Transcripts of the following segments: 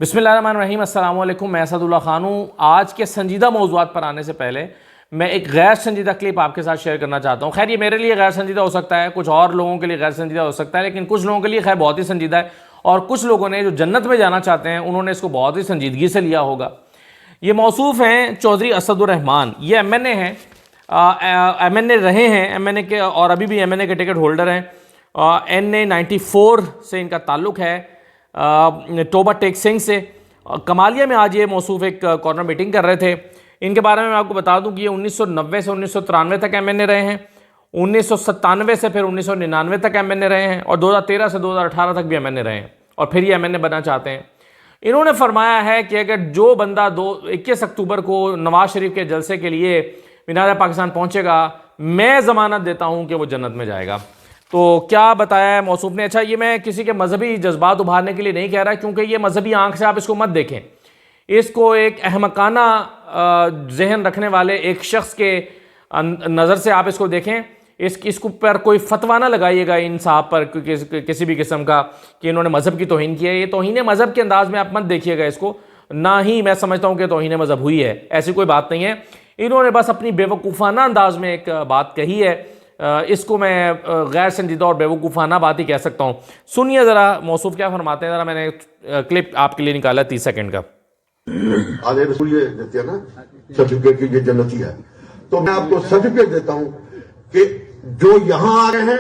बिस्मिल्लाहिर्रहमानिर्रहीम, अस्सलाम वालेकुम। मैं असदुल्ला खान हूँ। आज के संजीदा मौज़ूआत पर आने से पहले मैं एक गैर संजीदा क्लिप आपके साथ शेयर करना चाहता हूँ। खैर ये मेरे लिए गैर संजीदा हो सकता है, कुछ और लोगों के लिए गैर संजीदा हो सकता है, लेकिन कुछ लोगों के लिए खैर बहुत ही संजीदा है। और कुछ लोगों ने जो जन्नत में जाना चाहते हैं उन्होंने इसको बहुत ही संजीदगी से लिया होगा। ये मौसूफ़ हैं चौधरी असदुर्रहमान। ये MNA हैं, MNA रहे हैं, MNA के, और अभी भी MNA के टिकट होल्डर हैं। NA 94 से इनका ताल्लुक़ है, टोबा टेक सिंह से। कमालिया में आज ये मौसूफ़ एक कॉर्नर मीटिंग कर रहे थे। इनके बारे में मैं आपको बता दूं कि ये 1990 से 1993 तक MNA रहे हैं, 1997 से फिर 1999 तक MNA रहे हैं, और 2013 से 2018 तक भी MNA रहे हैं, और फिर ये MNA बनना चाहते हैं। इन्होंने फरमाया है कि अगर जो बंदा 21 अक्टूबर को नवाज शरीफ के जलसे के लिए मीनार पाकिस्तान पहुंचेगा, मैं ज़मानत देता हूं कि वो जन्नत में जाएगा। तो क्या बताया है मौसूफ़ ने? अच्छा, ये मैं किसी के मजहबी जज्बात उभारने के लिए नहीं कह रहा, क्योंकि ये मजहबी आंख से आप इसको मत देखें। इसको एक अहमकाना जहन रखने वाले एक शख्स के नज़र से आप इसको देखें। इसको पर कोई फतवा ना लगाइएगा इन साहब पर किसी भी किस्म का कि इन्होंने मज़हब की तौहीन की है। ये तौहीन मज़हब के अंदाज में आप मत देखिएगा इसको, ना ही मैं समझता हूँ कि तौहीन मज़हब हुई है, ऐसी कोई बात नहीं है। इन्होंने बस अपनी बेवकूफ़ाना अंदाज में एक बात कही है। इसको मैं गैर संजीदा और बेवकूफ़ाना बात ही कह सकता हूँ। सुनिए ज़रा मौसूफ़ क्या फरमाते हैं। ज़रा मैंने क्लिप आपके लिए निकाला 30 सेकंड का। आधे रसूल ये देते हैं ना सर्टिफिकेट की, ये जन्नती है। तो मैं आपको सर्टिफिकेट देता हूं कि जो यहां आ रहे हैं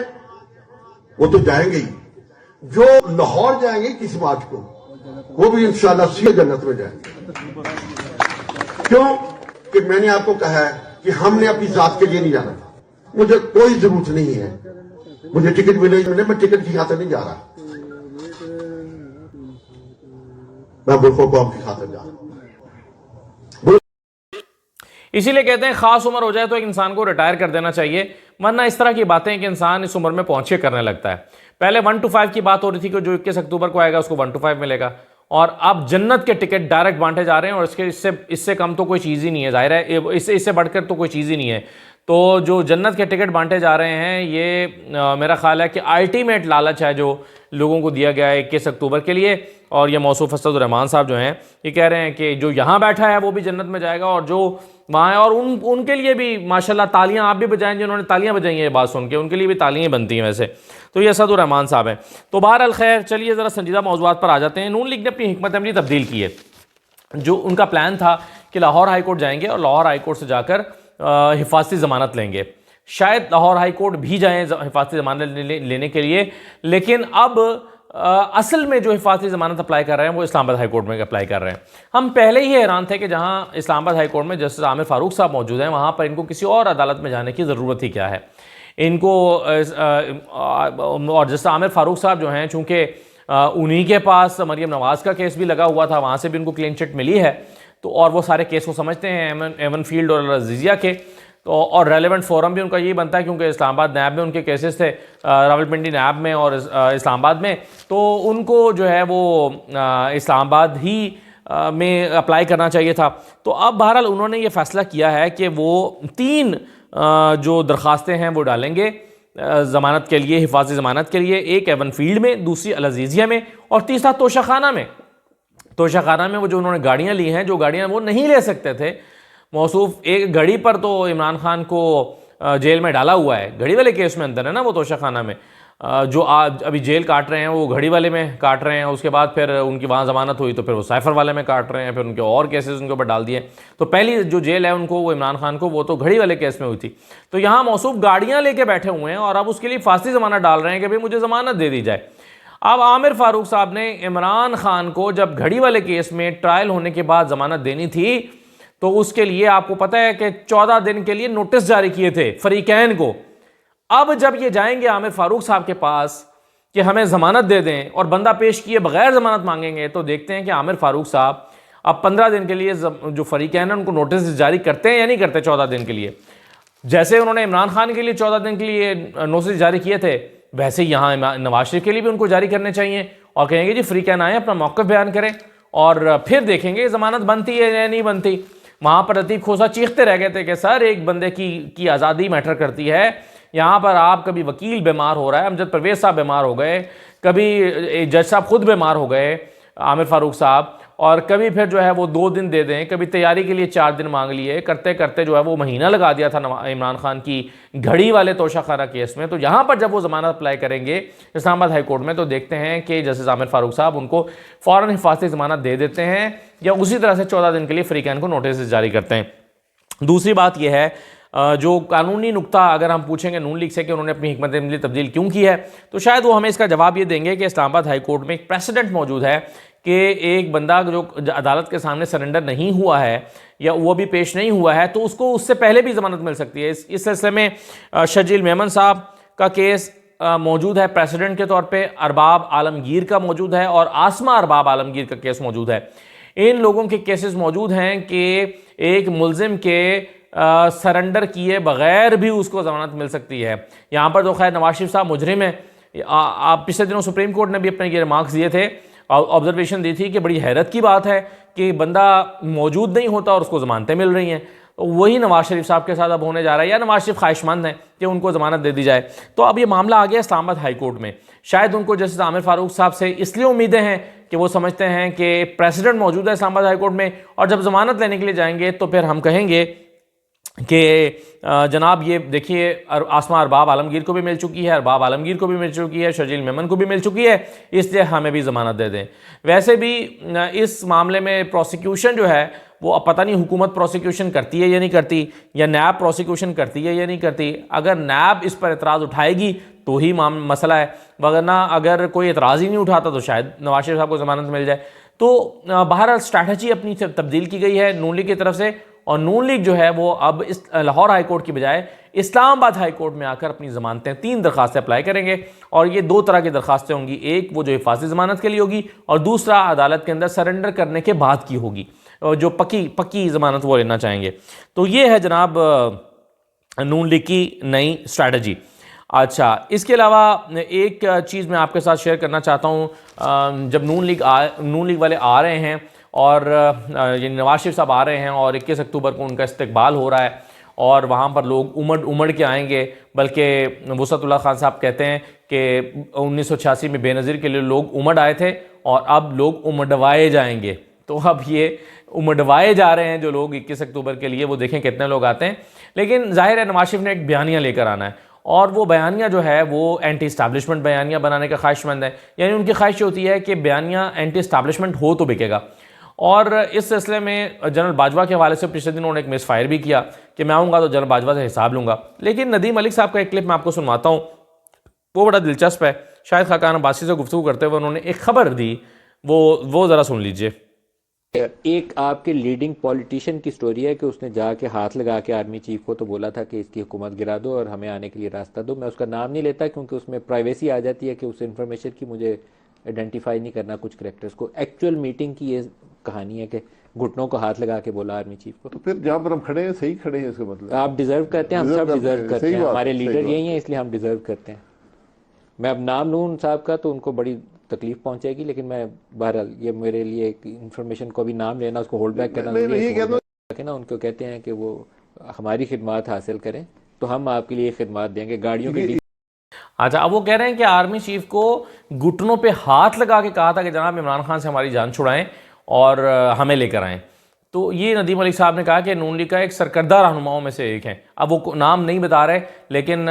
वो तो जाएंगे ही, जो लाहौर जाएंगे किस मार्च को, वो भी इंशाल्लाह सीधे जन्नत में जाएंगे। क्यों कि मैंने आपको कहा है कि हमने अपनी जात के लिए नहीं जाना। मुझे कोई जरूरत नहीं है, मुझे टिकट मिले, मैं टिकट की खातिर नहीं जा रहा, मैं बुल्को कौम की खातिर जा रहा हूं। इसीलिए कहते हैं खास उम्र हो जाए तो एक इंसान को रिटायर कर देना चाहिए, वरना इस तरह की बातें कि इंसान इस उम्र में पहुंच के करने लगता है। पहले 1 to 5 की बात हो रही थी कि जो 21 अक्टूबर को आएगा उसको 1 to 5 मिलेगा, और अब जन्नत के टिकट डायरेक्ट बांटे जा रहे हैं, और इससे कम तो कोई चीज़ ही नहीं है। जाहिर है इससे बढ़कर तो कोई चीज़ ही नहीं है। तो जो जन्नत के टिकट बांटे जा रहे हैं, ये मेरा ख्याल है कि अल्टीमेट लालच है जो लोगों को दिया गया है 21 अक्टूबर के लिए। और ये मौसूफ़ असदुर्रहमान साहब जो हैं ये कह रहे हैं कि जो यहाँ बैठा है वो भी जन्नत में जाएगा, और जो वहाँ है, और उनके लिए भी माशाल्लाह तालियां आप भी बजाएं, जिन्होंने तालियां बजाई हैं ये बात सुन के, उनके लिए भी तालियां बनती हैं वैसे। तो ये असदुर्रहमान साहब हैं। तो बहरहाल खैर, चलिए ज़रा संजीदा मौज़ूआत पर आ जाते हैं। नून लीग ने अपनी हिकमत अमली तब्दील की है। जो उनका प्लान था कि लाहौर हाई कोर्ट जाएंगे और लाहौर हाई कोर्ट से जाकर हिफाजती ज़मानत लेंगे। शायद लाहौर हाई कोर्ट भी जाएँ हिफाजती ज़मानत लेने के लिए, लेकिन अब असल में जो हिफाजती ज़मानत अप्लाई कर रहे हैं वो इस्लामाबाद हाई कोर्ट में अप्लाई कर रहे हैं। हम पहले ही हैरान थे कि जहां इस्लामाबाद हाई कोर्ट में जस्टिस आमिर फारूक साहब मौजूद हैं, वहां पर इनको किसी और अदालत में जाने की ज़रूरत ही क्या है इनको। और जस्टिस आमिर फारूक साहब जो हैं, चूँकि उन्हीं के पास मरीम नवाज़ का केस भी लगा हुआ था, वहाँ से भी उनको क्लीन चिट मिली है, तो और वो सारे केस को समझते हैं, एवन फील्ड और अजीज़िया के। तो और रेलेवेंट फोरम भी उनका यही बनता है, क्योंकि इस्लामाबाद नैब में उनके केसेस थे, रावलपिंडी नैब में और इस्लामाबाद में, तो उनको जो है वो इस्लामाबाद ही में अप्लाई करना चाहिए था। तो अब बहरहाल उन्होंने ये फ़ैसला किया है कि वो 3 जो दरख्वास्तें हैं वो डालेंगे ज़मानत के लिए, हिफाजती ज़मानत के लिए। एक एवन फील्ड में, दूसरी अल-अज़ीज़िया में, और तीसरा तोशाखाना में। तोशाखाना में वो जो उन्होंने गाड़ियाँ ली हैं, जो गाड़ियाँ वो नहीं ले सकते थे। मौसूफ़ एक घड़ी पर तो इमरान खान को जेल में डाला हुआ है, घड़ी वाले केस में अंदर है ना वो तोशाखाना में। जो आज अभी जेल काट रहे हैं वो घड़ी वाले में काट रहे हैं, उसके बाद फिर उनकी वहाँ ज़मानत हुई तो फिर वो साइफर वाले में काट रहे हैं, फिर उनके और केसेस उनके ऊपर डाल दिए। तो पहली जो जेल है उनको, वो इमरान खान को, वो तो घड़ी वाले केस में हुई थी। तो यहाँ मौसूफ़ गाड़ियाँ लेके बैठे हुए हैं और अब उसके लिए फांसी ज़मानत डाल रहे हैं कि भाई मुझे ज़मानत दे दी जाए। अब आमिर फारूक साहब ने इमरान खान को जब घड़ी वाले केस में ट्रायल होने के बाद ज़मानत देनी थी, तो उसके लिए आपको पता है कि 14 दिन के लिए नोटिस जारी किए थे फरीकैन को। अब जब ये जाएंगे आमिर फारूक साहब के पास कि हमें ज़मानत दे दें, और बंदा पेश किए बगैर ज़मानत मांगेंगे, तो देखते हैं कि आमिर फारूक साहब अब 15 दिन के लिए जो फरीकैन है उनको नोटिस जारी करते हैं या नहीं करते 14 दिन के लिए। जैसे उन्होंने इमरान खान के लिए 14 दिन के लिए नोटिस जारी किए थे, वैसे यहाँ नवाज शरीफ के लिए भी उनको जारी करने चाहिए, और कहेंगे जी फरीकैन आए अपना मौक़िफ़ बयान करें, और फिर देखेंगे ज़मानत बनती है या नहीं बनती। वहाँ पर लतीफ़ खोसा चीखते रह गए थे कि सर एक बंदे की आज़ादी मैटर करती है, यहाँ पर आप कभी वकील बीमार हो रहा है, अमजद परवेज़ साहब बीमार हो गए, कभी जज साहब खुद बीमार हो गए, आमिर फारूक साहब, और कभी फिर जो है वो 2 दिन दे दें, कभी तैयारी के लिए 4 दिन मांग लिए, करते करते जो है वो महीना लगा दिया था इमरान खान की घड़ी वाले तोशाखाना केस में। तो यहाँ पर जब वो ज़मानत अप्लाई करेंगे इस्लामाबाद हाई कोर्ट में, तो देखते हैं कि जस्टिस आमिर फारूक साहब उनको फ़ौरन हिफाजती ज़मानत दे देते हैं या उसी तरह से 14 दिन के लिए फ्री कैन को नोटिस जारी करते हैं। दूसरी बात यह है, जो कानूनी नुक्ता अगर हम पूछेंगे नून लीग से कि उन्होंने अपनी हिकमत अमली तब्दील क्यों की है, तो शायद वो हमें इसका जवाब ये देंगे कि इस्लामाबाद हाई कोर्ट में एक प्रेसिडेंट मौजूद है कि एक बंदा जो अदालत के सामने सरेंडर नहीं हुआ है या वो भी पेश नहीं हुआ है, तो उसको उससे पहले भी ज़मानत मिल सकती है। इस सिलसिले में शजील मेमन साहब का केस मौजूद है प्रेसिडेंट के तौर पे, अरबाब आलमगीर का मौजूद है और आसमा अरबाब आलमगीर का केस मौजूद है। इन लोगों के केसेस मौजूद हैं कि एक मुल्जिम के सरेंडर किए बगैर भी उसको ज़मानत मिल सकती है। यहाँ पर तो खैर नवाज शरीफ साहब मुजरिम है। आप पिछले दिनों सुप्रीम कोर्ट ने भी अपने ये रिमार्क्स दिए थे, ऑब्जर्वेशन दी थी कि बड़ी हैरत की बात है कि बंदा मौजूद नहीं होता और उसको ज़मानतें मिल रही हैं। तो वही नवाज शरीफ साहब के साथ अब होने जा रहा है, या नवाज शरीफ ख्वाहिशमंद हैं कि उनको ज़मानत दे दी जाए। तो अब ये मामला आ गया इस्लामाबाद हाई कोर्ट में। शायद उनको जस्टिस आमिर फारूक साहब से इसलिए उम्मीदें हैं कि वो समझते हैं कि प्रेसिडेंट मौजूद है इस्लामाबाद हाई कोर्ट में, और जब ज़मानत लेने के लिए जाएंगे तो फिर हम कहेंगे कि जनाब ये देखिए आसमा अरबाब आलमगीर को भी मिल चुकी है, अरबाब आलमगीर को भी मिल चुकी है, शजील मेमन को भी मिल चुकी है, इसलिए हमें भी ज़मानत दे दें। वैसे भी इस मामले में प्रोसिक्यूशन जो है वो अब पता नहीं हुकूमत प्रोसिक्यूशन करती है या नहीं करती, या नैब प्रोसिक्यूशन करती है या नहीं करती। अगर नैब इस पर एतराज़ उठाएगी तो ही मसला है, वरना अगर कोई एतराज़ ही नहीं उठाता तो शायद नवाज शरीफ साहब को ज़मानत मिल जाए। तो बहरहाल स्ट्रैटेजी अपनी तब्दील की गई है नून लीग की तरफ से, और नून लीग जो है वो अब इस लाहौर हाई कोर्ट की बजाय इस्लामाबाद हाई कोर्ट में आकर अपनी ज़मानतें 3 दरखास्तें अप्लाई करेंगे। और ये 2 तरह की दरखास्तें होंगी, एक वो जो हिफाजती ज़मानत के लिए होगी और दूसरा अदालत के अंदर सरेंडर करने के बाद की होगी, जो पक्की ज़मानत वो लेना चाहेंगे। तो ये है जनाब नून लीग की नई स्ट्रैटेजी। अच्छा, इसके अलावा एक चीज़ मैं आपके साथ शेयर करना चाहता हूँ। जब नून लीग वाले आ रहे हैं और ये नवाज शरीफ साहब आ रहे हैं और 21 अक्टूबर को उनका इस्तकबाल हो रहा है और वहाँ पर लोग उमड़ के आएंगे, बल्कि वुसअतुल्लाह खान साहब कहते हैं कि 1986 में बेनज़ीर के लिए लोग उमड़ आए थे और अब लोग उमड़वाए जाएंगे। तो अब ये उमड़वाए जा रहे हैं जो लोग 21 अक्टूबर के लिए, वो देखें कितने लोग आते हैं। लेकिन जाहिर है नवाज शरीफ ने एक बयानिया लेकर आना है, और वो बयानिया जो है वो एंटी इस्टेब्लिशमेंट बयानिया बनाने का ख्वाहिशमंद है। यानी उनकी ख्वाहिश होती है कि बयानिया एंटी इस्टेब्लिशमेंट हो तो बिकेगा। और इस सिलसिले में जनरल बाजवा के हवाले से पिछले दिन उन्होंने एक मिस फायर भी किया कि मैं आऊँगा तो जनरल बाजवा से हिसाब लूँगा। लेकिन नदीम मलिक साहब का एक क्लिप मैं आपको सुनवाता हूँ, वो बड़ा दिलचस्प है। शायद खाकान अब्बासी से गुफ्तगू करते हुए उन्होंने एक खबर दी, वो ज़रा सुन लीजिए। एक आपके लीडिंग पॉलिटिशियन की स्टोरी है कि उसने जाके हाथ लगा के आर्मी चीफ को तो बोला था कि इसकी हुकूमत गिरा दो और हमें आने के लिए रास्ता दो। मैं उसका नाम नहीं लेता क्योंकि उसमें प्राइवेसी आ जाती है कि उस इन्फॉर्मेशन की मुझे आइडेंटिफाई नहीं करना कुछ करेक्टर्स को। एक्चुअल मीटिंग की ये कहानी है कि घुटनों को हाथ लगा के बोला आर्मी चीफ को। तो फिर जहाँ पर हम खड़े हैं सही खड़े हैं, इसका मतलब आप डिजर्व करते हैं, हम सब डिजर्व करते हैं, हमारे लीडर यही हैं इसलिए हम डिजर्व करते हैं। मैं अब नाम लूँ उन साहब का तो उनको बड़ी तकलीफ पहुंचेगी, लेकिन मैं बहरहाल ये मेरे लिए एक इन्फॉर्मेशन को भी नाम लेना, उसको होल्ड बैक करना ना, उनको कहते हैं कि वो हमारी खिदमत हासिल करें तो हम आपके लिए खिदमत देंगे गाड़ियों की। अच्छा, अब वो कह रहे हैं कि आर्मी चीफ को घुटनों पे हाथ लगा के कहा था कि जनाब इमरान खान से हमारी जान छुड़ाएं और हमें लेकर आएँ। तो ये नदीम मलिक साहब ने कहा कि नून लीग का एक सरकर्दा रहनुमाओं में से एक है। अब वो नाम नहीं बता रहे, लेकिन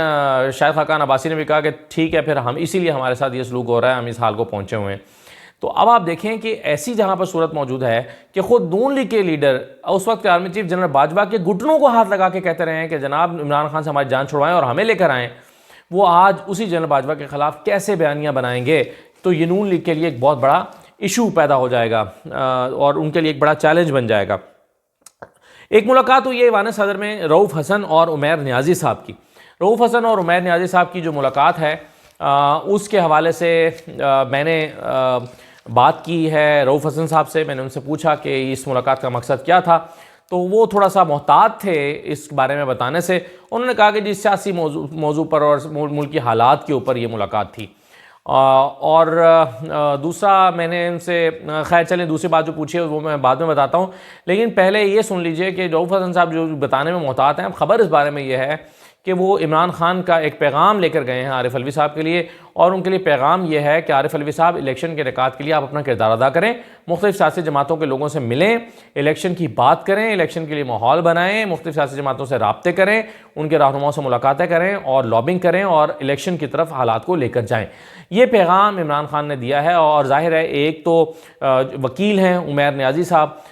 शायद खाकान अब्बासी ने भी कहा कि ठीक है, फिर हम इसीलिए हमारे साथ ये सलूक हो रहा है, हम इस हाल को पहुँचे हुए हैं। तो अब आप देखें कि ऐसी जहाँ पर सूरत मौजूद है कि ख़ुद नून लीग के लीडर उस वक्त आर्मी चीफ जनरल बाजवा के घुटनों को हाथ लगा के कहते रहे हैं कि जनाब इमरान खान से हमारी जान छुड़वाएं और हमें लेकर आएँ। वो आज उसी जनरल बाजवा के ख़िलाफ़ कैसे बयानियाँ बनाएंगे, तो ये नून लीग के लिए एक बहुत बड़ा इशू पैदा हो जाएगा और उनके लिए एक बड़ा चैलेंज बन जाएगा। एक मुलाकात हुई है ईवान सदर में रऊफ़ हसन और उमैर नियाज़ी साहब की। रऊफ़ हसन और उमैर नियाज़ी साहब की जो मुलाकात है उसके हवाले से मैंने बात की है रऊफ़ हसन साहब से। मैंने उनसे पूछा कि इस मुलाकात का मकसद क्या था, तो वो थोड़ा सा मोहतात थे इस बारे में बताने से। उन्होंने कहा कि जी सियासी मौजू पर और मुल्क की हालात के ऊपर ये मुलाकात थी। और दूसरा मैंने इनसे खैर चलें दूसरी बात जो पूछी है वो मैं बाद में बताता हूँ, लेकिन पहले ये सुन लीजिए कि रऊफ़ हसन साहब जो बताने में मोहतात हैं। अब ख़बर इस बारे में ये है कि वो इमरान खान का एक पैगाम लेकर गए हैं आरिफ अलवी साहब के लिए, और उनके लिए पैगाम यह है कि आरिफ अलवी साहब इलेक्शन के इनेकाद के लिए आप अपना किरदार अदा करें, मुख्तलिफ सियासी जमातों के लोगों से मिलें, इलेक्शन की बात करें, इलेक्शन के लिए माहौल बनाएं, मुख्तलिफ सियासी जमातों से राब्ते करें, उनके रहनुमाओं से मुलाकातें करें और लॉबिंग करें और इलेक्शन की तरफ हालात को लेकर जाएँ। ये पैगाम इमरान खान ने दिया है। और जाहिर है एक तो वकील हैं उमैर नियाज़ी साहब,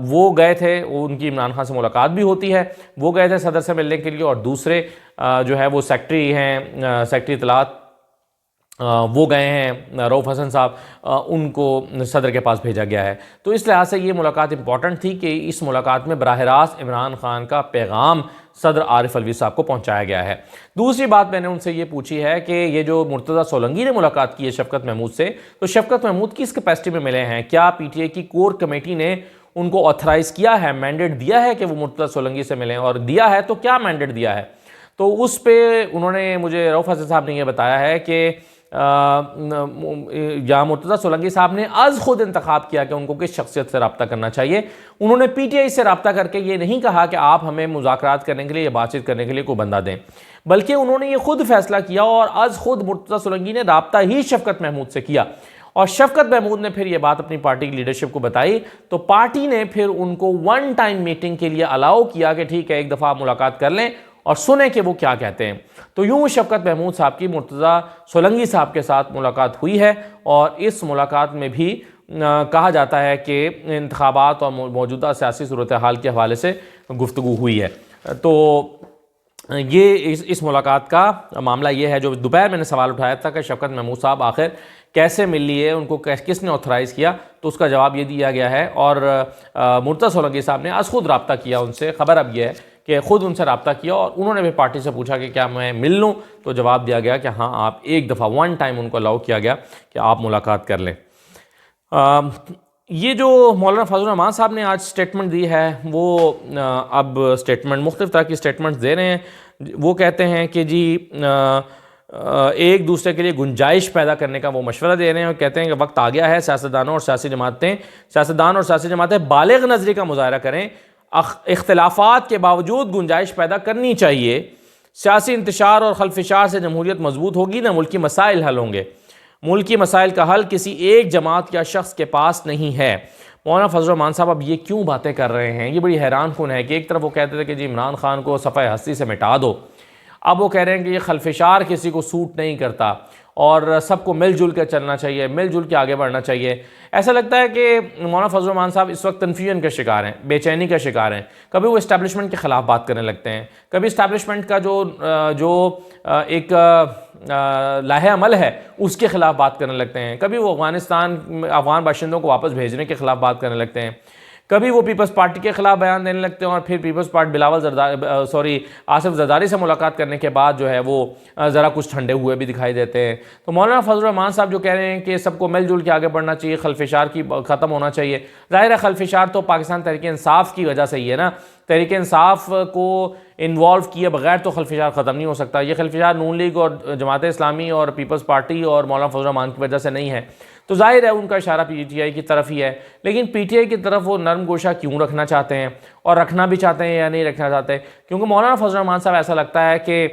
वो गए थे, उनकी इमरान खान से मुलाकात भी होती है, वो गए थे सदर से मिलने के लिए, और दूसरे जो है वो सेक्रेटरी हैं, सेक्रेटरी इत्तलात, वो गए हैं रऊफ़ हसन साहब, उनको सदर के पास भेजा गया है। तो इस लिहाज से ये मुलाकात इंपॉर्टेंट थी कि इस मुलाकात में बराह रास्त इमरान खान का पैगाम सदर आरिफ अलवी साहब को पहुंचाया गया है। दूसरी बात मैंने उनसे ये पूछी है कि ये जो मुर्तज़ा सोलंकी ने मुलाकात की है शफ़क़त महमूद से, तो शफ़क़त महमूद किस कैपेसिटी में मिले हैं? क्या PTI की कोर कमेटी ने उनको ऑथराइज़ किया है, मैंडेट दिया है कि वो मुर्तज़ा सोलंकी से मिलें, और दिया है तो क्या मैंडेट दिया है? तो उस पर उन्होंने मुझे रऊफ़ हसन साहब ने यह बताया है कि या मुर्तज़ा सोलंकी साहब ने आज खुद इंतखाब किया कि उनको किस शख्सियत से रब्ता करना चाहिए। उन्होंने PTI से रब्ता करके ये नहीं कहा कि आप हमें मुज़ाकरात करने के लिए या बातचीत करने के लिए कोई बंदा दें, बल्कि उन्होंने ये खुद फैसला किया और आज खुद मुर्तज़ा सोलंकी ने रब्ता ही शफ़क़त महमूद से किया, और शफ़क़त महमूद ने फिर ये बात अपनी पार्टी की लीडरशिप को बताई, तो पार्टी ने फिर उनको वन टाइम मीटिंग के लिए अलाउ किया कि ठीक है, एक दफ़ा मुलाकात कर लें और सुने कि वो क्या कहते हैं। तो यूँ शफ़क़त महमूद साहब की मुर्तज़ा सोलंकी साहब के साथ मुलाकात हुई है, और इस मुलाकात में भी कहा जाता है कि इंतखाबात और मौजूदा सियासी सूरत हाल के हवाले से गुफ्तगू हुई है। तो ये इस मुलाकात का मामला ये है। जो दोपहर मैंने सवाल उठाया था कि शफ़क़त महमूद साहब आखिर कैसे मिल लिए, उनको किसने ऑथराइज़ किया, तो उसका जवाब ये दिया गया है। और मुर्तज़ा सोलंकी साहब ने आज खुद रब्ता किया उनसे, ख़बर अब यह है कि ख़ुद उनसे रब्ता किया और उन्होंने भी पार्टी से पूछा कि क्या मैं मिल लूँ, तो जवाब दिया गया कि हाँ, आप एक दफ़ा वन टाइम उनको अलाउ किया गया कि आप मुलाकात कर लें। ये जो मौलाना फजल रहमान साहब ने आज स्टेटमेंट दी है, वो अब स्टेटमेंट मुख्तलिफ तरह की स्टेटमेंट्स दे रहे हैं। वो कहते हैं कि जी एक दूसरे के लिए गुंजाइश पैदा करने का वो मशवरा दे रहे हैं, और कहते हैं कि वक्त आ गया है सियासतदान और सियासी जमातें बालिग नज़री का मुजाहरा करें, इख्तिलाफात के बावजूद गुंजाइश पैदा करनी चाहिए। सियासी इंतशार और खलफिशार से जमहूरियत मजबूत होगी, ना मुल्की मसाइल हल होंगे। मुल्की मसाइल का हल किसी एक जमात या शख्स के पास नहीं है। मौलाना फजल रहमान साहब अब ये क्यों बातें कर रहे हैं? ये बड़ी हैरान कुन है कि एक तरफ वो कहते थे कि जी इमरान खान को सफ़े हस्ती से मिटा दो, अब वो कह रहे हैं कि ये खलफिशार किसी को सूट नहीं करता और सबको मिलजुल कर चलना चाहिए, मिलजुल के आगे बढ़ना चाहिए। ऐसा लगता है कि मौलाना फजल रहमान साहब इस वक्त कन्फ्यूजन के शिकार हैं, बेचैनी का शिकार हैं। कभी वो इस्टेब्लिशमेंट के ख़िलाफ़ बात करने लगते हैं, कभी इस्टेब्लिशमेंट का जो एक लाहे अमल है उसके ख़िलाफ़ बात करने लगते हैं, कभी वो अफ़गान बाशिंदों को वापस भेजने के ख़िलाफ़ बात करने लगते हैं, कभी वो पीपल्स पार्टी के ख़िलाफ़ बयान देने लगते हैं और फिर पीपल्स पार्टी आसिफ जरदारी से मुलाकात करने के बाद जो है वो ज़रा कुछ ठंडे हुए भी दिखाई देते हैं। तो मौलाना फजल रहमान साहब जो कह रहे हैं कि सबको मिलजुल के आगे बढ़ना चाहिए, खलफिशार की ख़त्म होना चाहिए। ज़ाहिर है खलफिशार तो पाकिस्तान तहरीक इंसाफ की वजह से ही है ना, तहरीक इंसाफ को इन्वॉल्व किए बगैर तो खलफिशार ख़त्म नहीं हो सकता। ये खलफिशार नून लीग और जमात इस्लामी और पीपल्स पार्टी और मौलाना फजल रहमान की वजह से नहीं है, तो जाहिर है उनका इशारा PTI की तरफ ही है। लेकिन PTI की तरफ वो नरम गोशा क्यों रखना चाहते हैं, और रखना भी चाहते हैं या नहीं रखना चाहते? क्योंकि मौलाना फजल रहमान साहब ऐसा लगता है कि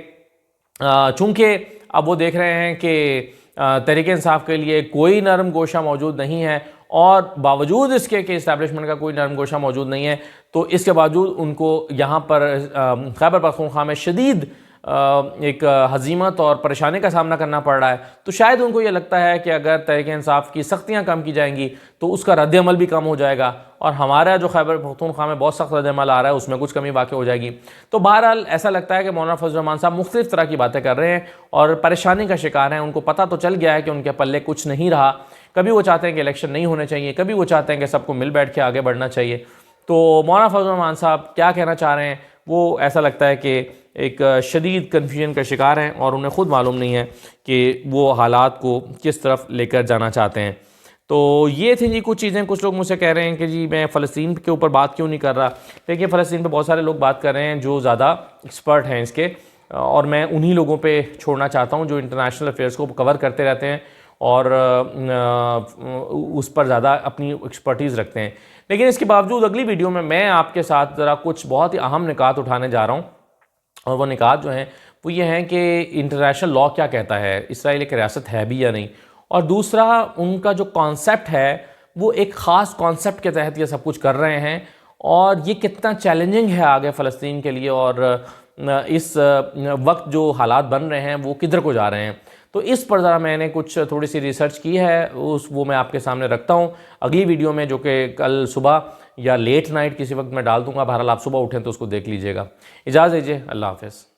चूँकि अब वो देख रहे हैं कि तहरीक इंसाफ के लिए कोई नरम गोशा मौजूद नहीं है, और बावजूद इसके कि इस्टेब्लिशमेंट का कोई नरम गोशा मौजूद नहीं है, तो इसके बावजूद उनको यहाँ पर खैबर पख्तूनख्वा में शदीद एक हजीमत और परेशानी का सामना करना पड़ रहा है। तो शायद उनको ये लगता है कि अगर तहरीक इंसाफ की सख्तियाँ कम की जाएंगी तो उसका रद्द-ए-अमल भी कम हो जाएगा, और हमारा जो खैबर पख्तूनख्वा में बहुत सख्त रद्द-ए-अमल आ रहा है उसमें कुछ कमी वाक़ई हो जाएगी। तो बहरहाल ऐसा लगता है कि मौलाना फजल रहमान साहब मुख्तलिफ तरह की बातें कर रहे हैं और परेशानी का शिकार हैं। उनको पता तो चल गया है कि उनके पल्ले कुछ नहीं रहा। कभी वो चाहते हैं कि इलेक्शन नहीं होने चाहिए, कभी वो चाहते हैं कि सबको मिल बैठ के आगे बढ़ना चाहिए। तो मौलाना फजल रहमान साहब क्या कहना चाह रहे हैं, वो ऐसा लगता है कि एक शदीद कन्फ्यूजन का शिकार हैं और उन्हें ख़ुद मालूम नहीं है कि वो हालात को किस तरफ लेकर जाना चाहते हैं। तो ये थी जी कुछ चीज़ें। कुछ लोग मुझसे कह रहे हैं कि जी मैं फ़लस्तीन के ऊपर बात क्यों नहीं कर रहा। देखिए फ़लस्तीन पे बहुत सारे लोग बात कर रहे हैं जो ज़्यादा एक्सपर्ट हैं इसके, और मैं उन्हीं लोगों पे छोड़ना चाहता हूँ जो इंटरनेशनल अफेयर्स को कवर करते रहते हैं और उस पर ज़्यादा अपनी एक्सपर्टीज़ रखते हैं। लेकिन इसके बावजूद अगली वीडियो में मैं आपके साथ ज़रा कुछ बहुत ही अहम निकात उठाने जा रहा हूँ, और वो निकात जो हैं वो ये हैं कि इंटरनेशनल लॉ क्या कहता है, इसराइल एक रियासत है भी या नहीं, और दूसरा उनका जो कॉन्सेप्ट है वो एक ख़ास कॉन्सेप्ट के तहत ये सब कुछ कर रहे हैं, और ये कितना चैलेंजिंग है आगे फ़लस्तीन के लिए, और इस वक्त जो हालात बन रहे हैं वो किधर को जा रहे हैं। तो इस पर ज़रा मैंने कुछ थोड़ी सी रिसर्च की है, वो मैं आपके सामने रखता हूँ अगली वीडियो में, जो कि कल सुबह या लेट नाइट किसी वक्त मैं डाल दूँगा। बहरहाल आप सुबह उठें तो उसको देख लीजिएगा। इजाज़त दीजिए, अल्लाह हाफ़िज़।